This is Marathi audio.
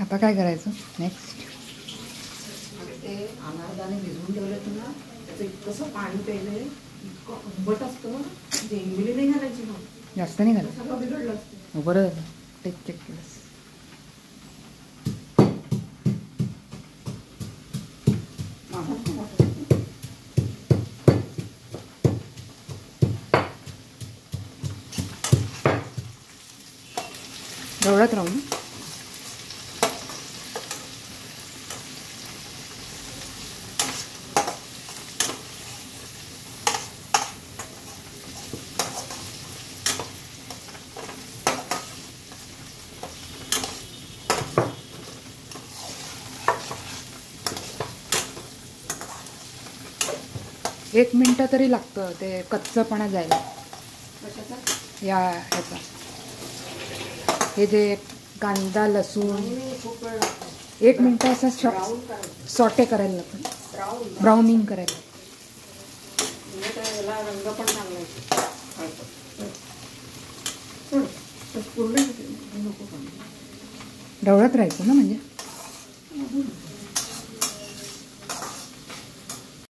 आता काय करायचं नेक्स्ट? ते अनारदाणे भिजवून ठेवले ना, त्याचं इतकंसं पाणी प्यायलंय, इतकं आंबट असतं ना, जेंगली नाही घालायची मग. जास्त नाही घालायचं. सगळं बिघडलं असतं. बरं टेक चेक केलंस. ढवळत राहू ना. 1 मिनिट तरी लागतं ते कच्चपणा जायला. या ह्याचा हे जे कांदा लसूण 1 मिनिट असं सॉटे करायला लागतं, ब्राउनिंग करायला. रंग पण चांगला ढवळत राहायचं ना म्हणजे.